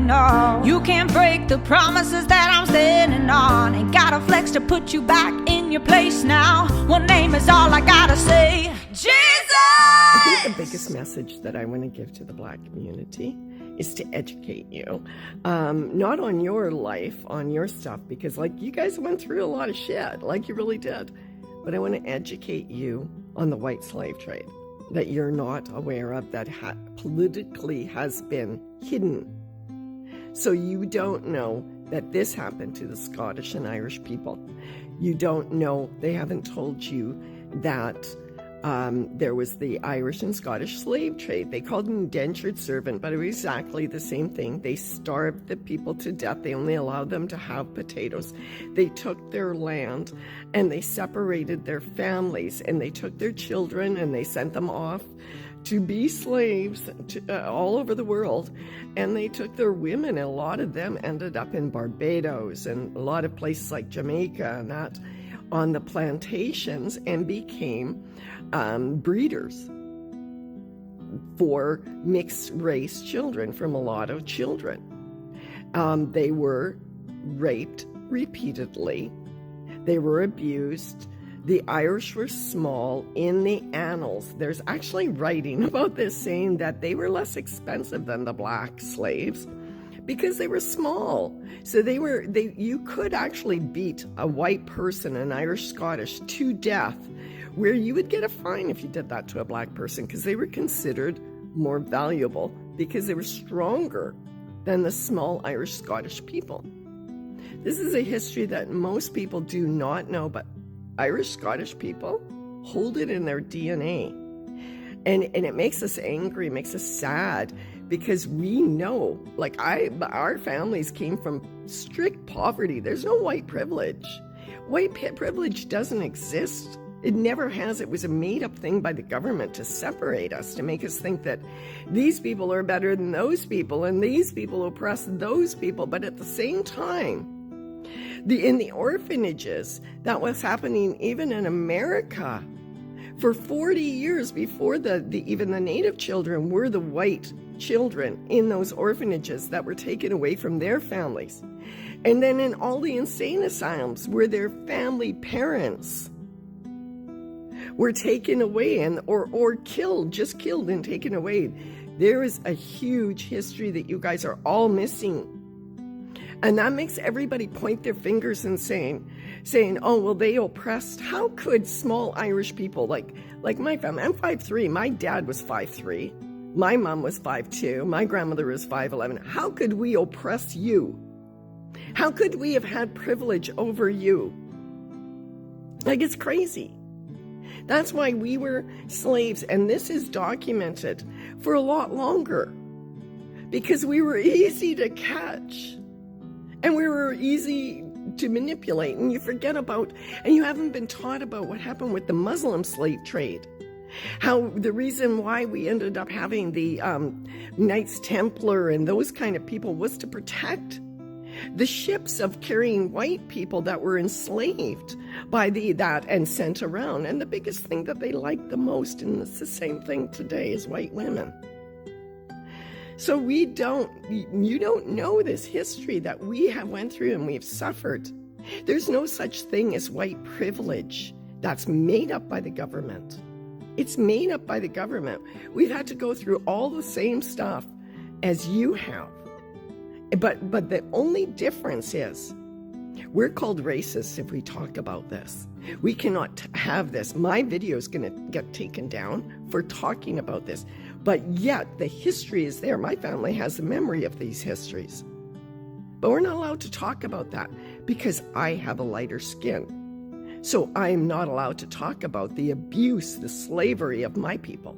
no. You can't break the promises that I'm standing on. Ain't got a flex to put you back in your place now. One name is all I gotta say, Jesus! I think the biggest message that I want to give to the Black community is to educate you. Not on your life, on your stuff, because like you guys went through a lot of shit, like you really did. But I want to educate you on the white slave trade that you're not aware of, that politically has been hidden. So you don't know that this happened to the Scottish and Irish people. You don't know, they haven't told you that there was the Irish and Scottish slave trade. They called it indentured servant, but it was exactly the same thing. They starved the people to death. They only allowed them to have potatoes. They took their land and they separated their families, and they took their children and they sent them off to be slaves all over the world. And they took their women, and a lot of them ended up in Barbados and a lot of places like Jamaica and that, on the plantations, and became breeders for mixed race children, for mulatto children. They were raped repeatedly. They were abused. The Irish were small. In the annals, there's actually writing about this, saying that they were less expensive than the black slaves because they were small. So you could actually beat a white person, an Irish Scottish, to death, where you would get a fine if you did that to a black person, because they were considered more valuable because they were stronger than the small Irish Scottish people. This is a history that most people do not know, but Irish Scottish people hold it in their DNA. And it makes us angry, it makes us sad, because we know, like our families came from strict poverty. There's no white privilege. White privilege doesn't exist. It never has. It was a made-up thing by the government to separate us, to make us think that these people are better than those people and these people oppress those people. But at the same time, in the orphanages, that was happening even in America. For 40 years before even the native children were the white children in those orphanages that were taken away from their families. And then in all the insane asylums where their family parents were taken away or killed, just killed and taken away. There is a huge history that you guys are all missing. And that makes everybody point their fingers and saying, oh, well, they oppressed. How could small Irish people, like my family, I'm 5'3", my dad was 5'3", my mom was 5'2", my grandmother was 5'11". How could we oppress you? How could we have had privilege over you? Like, it's crazy. That's why we were slaves, and this is documented for a lot longer, because we were easy to catch. And we were easy to manipulate, and you forget about, and you haven't been taught about what happened with the Muslim slave trade. How the reason why we ended up having the Knights Templar and those kind of people was to protect the ships of carrying white people that were enslaved by that and sent around. And the biggest thing that they liked the most, and it's the same thing today, is white women. So you don't know this history that we have went through and we've suffered. There's no such thing as white privilege. That's made up by the government. It's made up by the government. We've had to go through all the same stuff as you have. But the only difference is we're called racists if we talk about this. We cannot have this. My video is going to get taken down for talking about this. But yet the history is there. My family has a memory of these histories. But we're not allowed to talk about that because I have a lighter skin. So I'm not allowed to talk about the abuse, the slavery of my people.